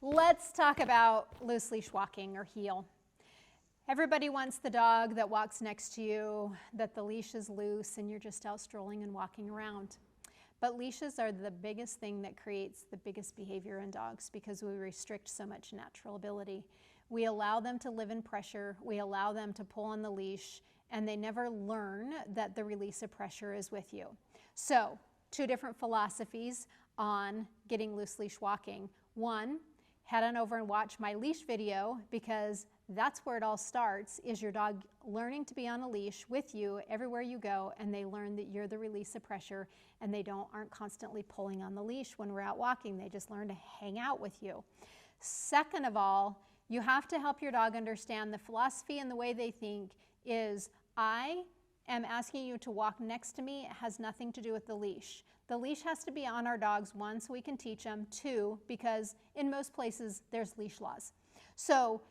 Let's talk about loose leash walking or heel. Everybody wants the dog that walks next to you, that the leash is loose and you're just out strolling and walking around. But leashes are the biggest thing that creates the biggest behavior in dogs because we restrict so much natural ability. We allow them to live in pressure, we allow them to pull on the leash, and they never learn that the release of pressure is with you. So, two different philosophies on getting loose leash walking. One, head on over and watch my leash video because that's where it all starts, is your dog learning to be on a leash with you everywhere you go, and they learn that you're the release of pressure and they aren't constantly pulling on the leash when we're out walking. They just learn to hang out with you. Second of all, you have to help your dog understand the philosophy and the way they think is, I am asking you to walk next to me. It has nothing to do with the leash. The leash has to be on our dogs, one, so we can teach them, two, because in most places there's leash laws. So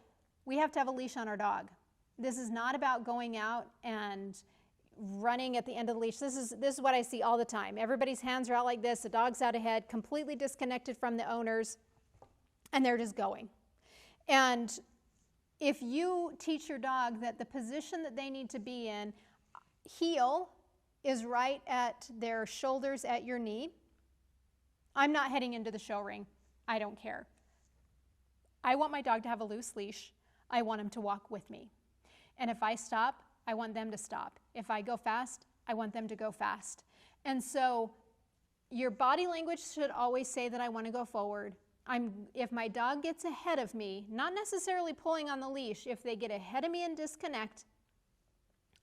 we have to have a leash on our dog. This is not about going out and running at the end of the leash. This is what I see all the time. Everybody's hands are out like this, the dog's out ahead, completely disconnected from the owners, and they're just going. And if you teach your dog that the position that they need to be in, heel is right at their shoulders at your knee, I'm not heading into the show ring. I don't care. I want my dog to have a loose leash. I want him to walk with me. And if I stop, I want them to stop. If I go fast, I want them to go fast. And so your body language should always say that I want to go forward. If my dog gets ahead of me, not necessarily pulling on the leash, if they get ahead of me and disconnect,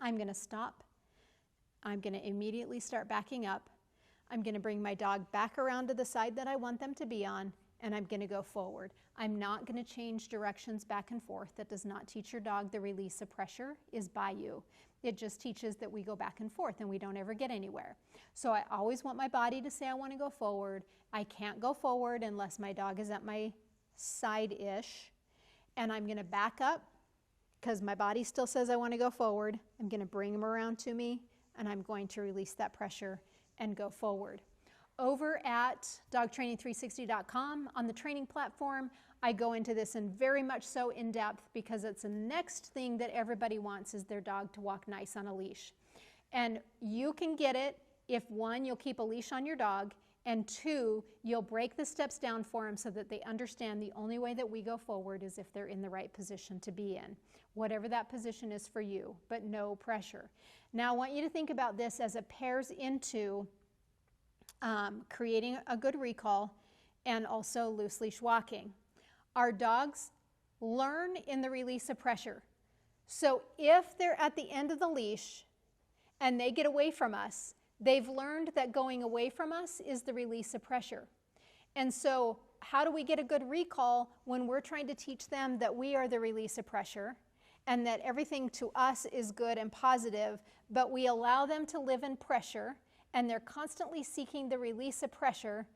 I'm going to stop. I'm going to immediately start backing up. I'm going to bring my dog back around to the side that I want them to be on, and I'm going to go forward. I'm not going to change directions back and forth. That does not teach your dog the release of pressure is by you. It just teaches that we go back and forth and we don't ever get anywhere. So I always want my body to say I want to go forward. I can't go forward unless my dog is at my side-ish, and I'm going to back up because my body still says I want to go forward. I'm going to bring him around to me, and I'm going to release that pressure and go forward. Over at dogtraining360.com on the training platform, I go into this in very much so in depth because it's the next thing that everybody wants is their dog to walk nice on a leash. And you can get it if, one, you'll keep a leash on your dog, and two, you'll break the steps down for them so that they understand the only way that we go forward is if they're in the right position to be in, whatever that position is for you, but no pressure. Now I want you to think about this as it pairs into creating a good recall and also loose leash walking. Our dogs learn in the release of pressure. So if they're at the end of the leash and they get away from us, they've learned that going away from us is the release of pressure. And so how do we get a good recall when we're trying to teach them that we are the release of pressure and that everything to us is good and positive, but we allow them to live in pressure and they're constantly seeking the release of pressure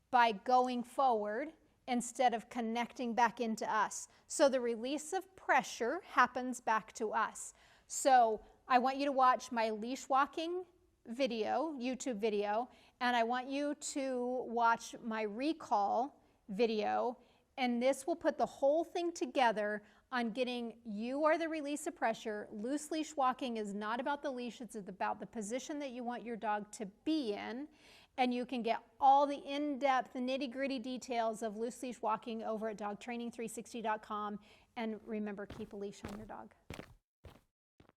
by going forward instead of connecting back into us. So the release of pressure happens back to us. So I want you to watch my leash walking video, YouTube video, and I want you to watch my recall video, and this will put the whole thing together on getting you are the release of pressure. Loose leash walking is not about the leash, it's about the position that you want your dog to be in, and you can get all the in-depth, nitty-gritty details of loose leash walking over at dogtraining360.com, and remember, keep a leash on your dog.